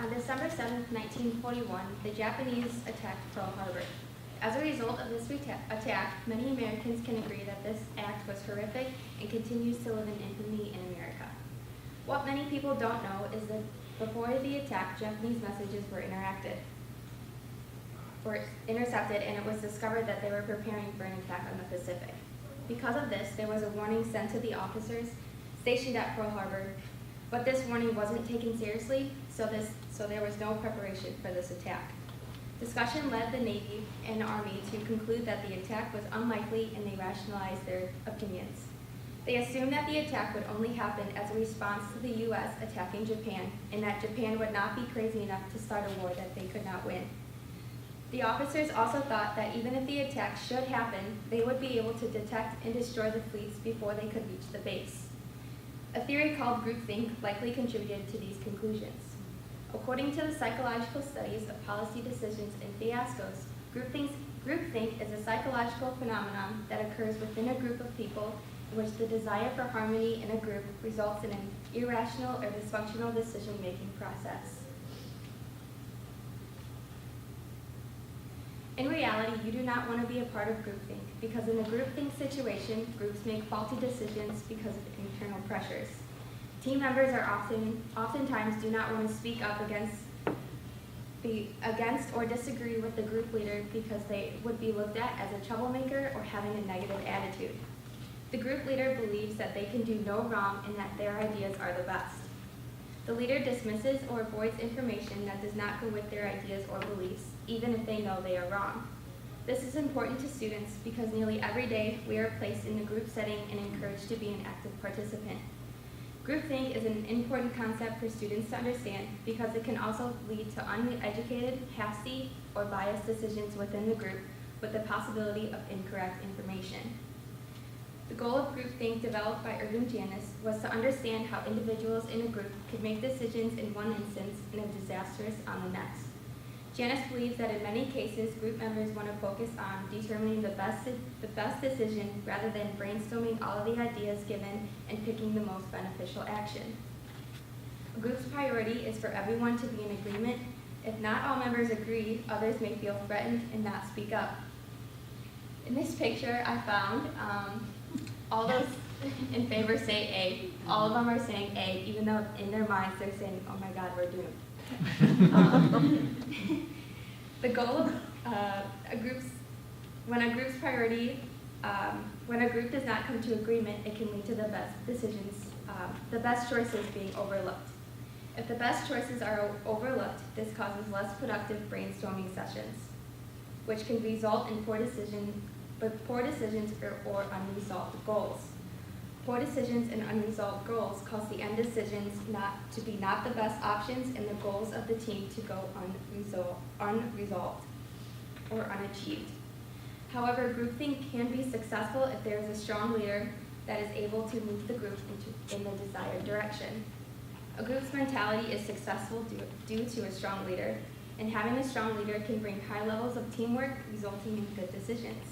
On December 7, 1941, the Japanese attacked Pearl Harbor. As a result of this attack, many Americans can agree that this act was horrific and continues to live in infamy in America. What many people don't know is that before the attack, Japanese messages were intercepted, and it was discovered that they were preparing for an attack on the Pacific. Because of this, there was a warning sent to the officers stationed at Pearl Harbor, but this warning wasn't taken seriously, so there was no preparation for this attack. Discussion led the Navy and Army to conclude that the attack was unlikely, and they rationalized their opinions. They assumed that the attack would only happen as a response to the U.S. attacking Japan, and that Japan would not be crazy enough to start a war that they could not win. The officers also thought that even if the attack should happen, they would be able to detect and destroy the fleets before they could reach the base. A theory called groupthink likely contributed to these conclusions. According to the psychological studies of policy decisions and fiascos, groupthink is a psychological phenomenon that occurs within a group of people in which the desire for harmony in a group results in an irrational or dysfunctional decision-making process. In reality, you do not want to be a part of groupthink, because in a groupthink situation, groups make faulty decisions because of internal pressures. Team members are oftentimes do not want to speak up against or disagree with the group leader because they would be looked at as a troublemaker or having a negative attitude. The group leader believes that they can do no wrong and that their ideas are the best. The leader dismisses or avoids information that does not go with their ideas or beliefs, even if they know they are wrong. This is important to students because nearly every day we are placed in a group setting and encouraged to be an active participant. Groupthink is an important concept for students to understand because it can also lead to uneducated, hasty, or biased decisions within the group with the possibility of incorrect information. The goal of groupthink, developed by Irving Janis, was to understand how individuals in a group could make decisions in one instance and are disastrous on the next. Janis believes that in many cases, group members want to focus on determining the best decision rather than brainstorming all of the ideas given and picking the most beneficial action. A group's priority is for everyone to be in agreement. If not all members agree, others may feel threatened and not speak up. In this picture, I found all those in favor say A. All of them are saying A, even though in their minds they're saying, oh my God, we're doomed. The goal of when a group does not come to agreement, it can lead to the best decisions, the best choices being overlooked. If the best choices are overlooked, this causes less productive brainstorming sessions, which can result in poor decisions or unresolved goals. Poor decisions and unresolved goals cause the end decisions not to be the best options and the goals of the team to go unresolved or unachieved. However, groupthink can be successful if there is a strong leader that is able to move the group in the desired direction. A group's mentality is successful due to a strong leader, and having a strong leader can bring high levels of teamwork, resulting in good decisions.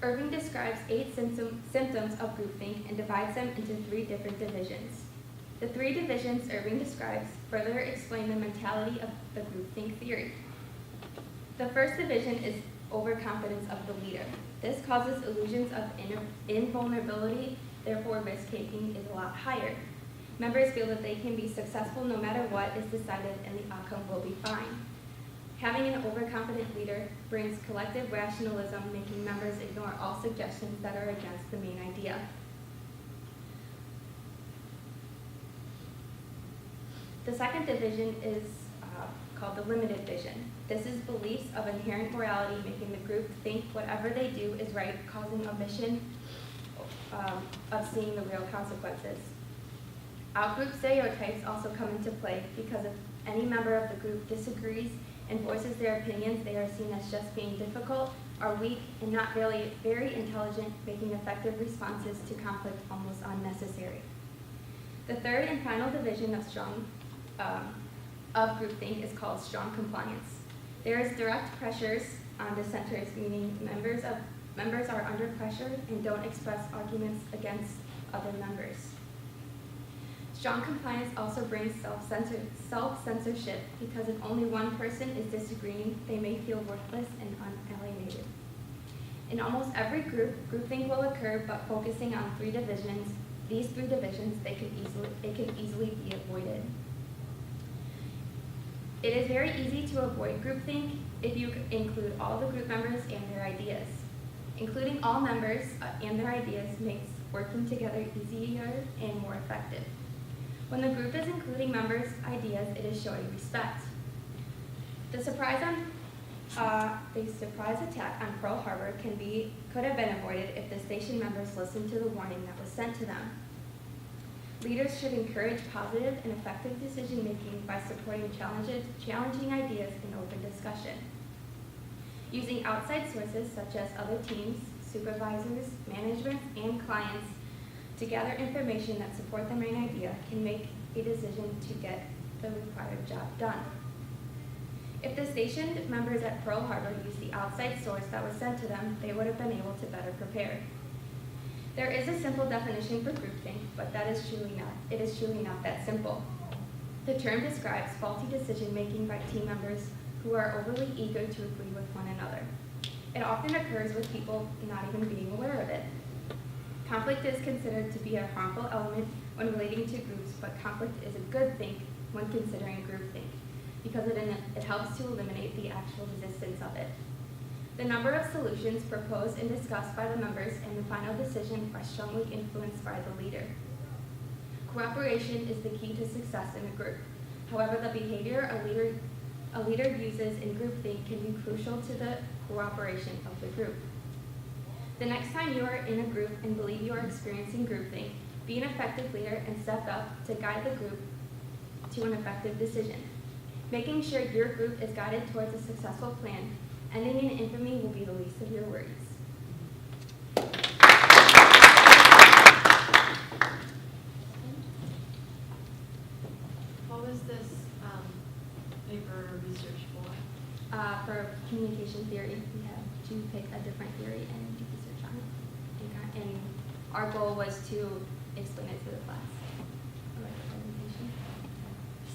Irving describes 8 symptoms of groupthink and divides them into 3 different divisions. The 3 divisions Irving describes further explain the mentality of the groupthink theory. The first division is overconfidence of the leader. This causes illusions of invulnerability, therefore risk-taking is a lot higher. Members feel that they can be successful no matter what is decided and the outcome will be fine. Having an overconfident leader brings collective rationalism, making members ignore all suggestions that are against the main idea. The second division is called the limited vision. This is beliefs of inherent morality, making the group think whatever they do is right, causing omission of seeing the real consequences. Out-group stereotypes also come into play because if any member of the group disagrees and voices their opinions, they are seen as just being difficult, are weak, and not really very intelligent, making effective responses to conflict almost unnecessary. The third and final division of groupthink is called strong compliance. There is direct pressures on dissenters, meaning members are under pressure and don't express arguments against other members. Strong compliance also brings self-censorship because if only one person is disagreeing, they may feel worthless and unalienated. In almost every group, groupthink will occur, but focusing on these three divisions, it can easily be avoided. It is very easy to avoid groupthink if you include all the group members and their ideas. Including all members and their ideas makes working together easier and more effective. When the group is including members' ideas, it is showing respect. The surprise attack on Pearl Harbor could have been avoided if the station members listened to the warning that was sent to them. Leaders should encourage positive and effective decision-making by supporting challenging ideas in open discussion. Using outside sources such as other teams, supervisors, management, and clients to gather information that support the main idea can make a decision to get the required job done. If the station members at Pearl Harbor used the outside source that was sent to them, they would have been able to better prepare. There is a simple definition for groupthink, but it is truly not that simple. The term describes faulty decision-making by team members who are overly eager to agree with one another. It often occurs with people not even being aware of it. Conflict is considered to be a harmful element when relating to groups, but conflict is a good thing when considering groupthink because it helps to eliminate the actual existence of it. The number of solutions proposed and discussed by the members and the final decision are strongly influenced by the leader. Cooperation is the key to success in a group. However, the behavior a leader uses in groupthink can be crucial to the cooperation of the group. The next time you are in a group and believe you are experiencing groupthink, be an effective leader and step up to guide the group to an effective decision. Making sure your group is guided towards a successful plan, ending in infamy will be the least of your worries. What was this paper research for? For communication theory, we have to pick a different theory and do research on it. And our goal was to explain it to the class.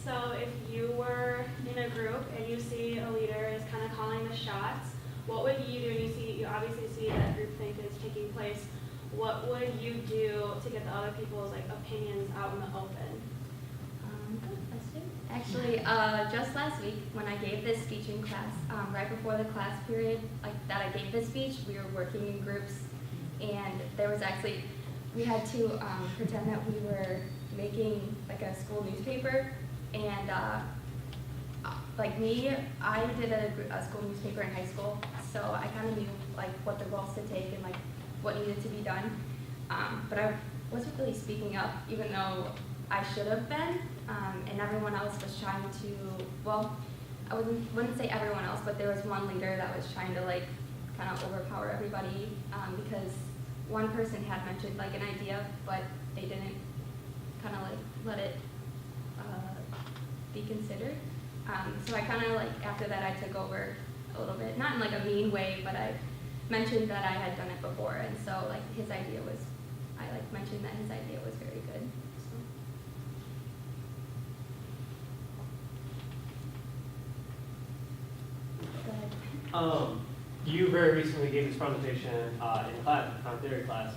So if you were in a group and you see a leader is kind of calling the shots, what would you do? And you obviously see that groupthink is taking place. What would you do to get the other people's opinions out in the open? Good question. Actually, just last week when I gave this speech in class, right before the class period that I gave this speech, we were working in groups, and there was actually, we had to pretend that we were making a school newspaper, and I did a school newspaper in high school, so I kind of knew what the roles to take and what needed to be done, but I wasn't really speaking up, even though I should have been, and everyone else was trying to, well, I wouldn't say everyone else, but there was one leader that was trying to kind of overpower everybody, because one person had mentioned an idea, but they didn't kind of let it be considered. So I kind of after that I took over a little bit, not in a mean way, but I mentioned that I had done it before, and so his idea was, I mentioned that his idea was very good. So. Go ahead. You very recently gave this presentation in class, on theory class.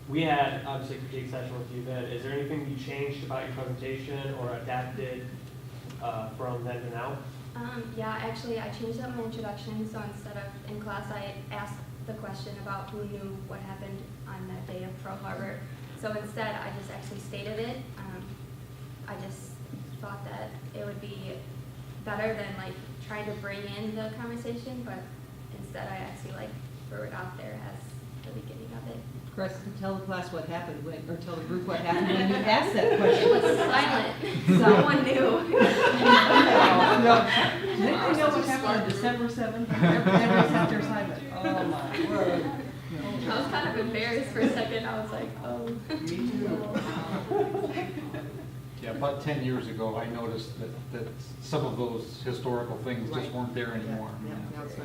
We had obviously a critique session with you then. Is there anything you changed about your presentation or adapted from then to now? Yeah, actually I changed up my introduction, so instead of in class I asked the question about who knew what happened on that day of Pearl Harbor. So instead I just actually stated it. I just thought that it would be better than trying to bring in the conversation, but instead I actually threw it out there as the beginning of it. Krysta, tell the class what happened or tell the group what happened when you asked that question. It was silent. Someone knew. No. Did they know what happened on December 7th? Everybody sat there silent. Oh my word. I was kind of embarrassed for a second. I was like, oh. Me too. Yeah, about 10 years ago, I noticed that some of those historical things just weren't there anymore. Yeah, now it's 9/11.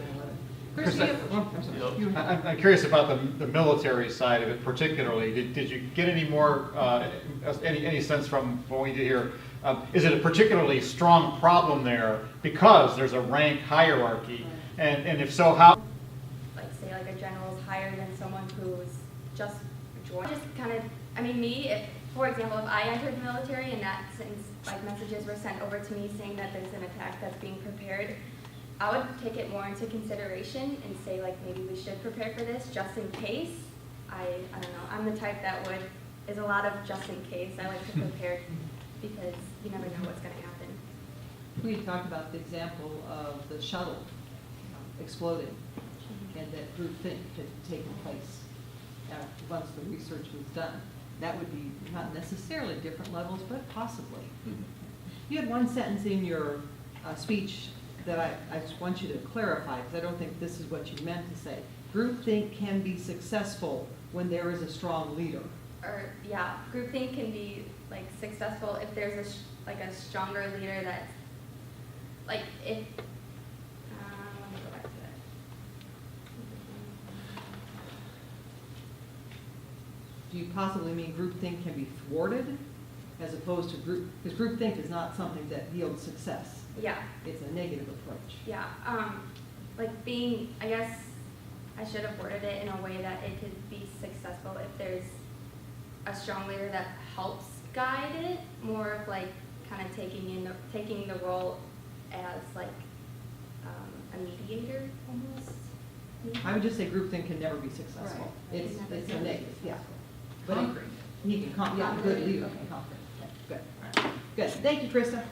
Chris, Chris, I'm sorry. You- I'm curious about the military side of it particularly. Did you get any more, any sense from what we did here? Is it a particularly strong problem there because there's a rank hierarchy? And if so, how? Like say like a general's higher than someone who's just joined. Just kind of, I mean me, if, for example, if I entered the military and that sentence, like messages were sent over to me saying that there's an attack that's being prepared, I would take it more into consideration and say like maybe we should prepare for this just in case. I don't know, I'm the type that is a lot of just in case. I like to prepare because you never know what's going to happen. We talked about the example of the shuttle exploding and that groupthink had taken place once the research was done. That would be not necessarily different levels, but possibly. You had one sentence in your speech that I just want you to clarify, because I don't think this is what you meant to say. Groupthink can be successful when there is a strong leader. Or yeah, groupthink can be like successful if there's a stronger leader that's like if let me go back to that. Do you possibly mean groupthink can be thwarted as opposed to because groupthink is not something that yields success. Yeah, It's a negative approach. yeah. Like being, I guess I should have worded it in a way that it could be successful if there's a strong leader that helps guide it, more of like kind of taking the role as like a mediator almost. I would just say groupthink can never be successful. Right. It's It's never a been. negative, yeah. But Conquering. he can conquer, yeah, a good leader can conquer. Good. Good. Thank you, Krista.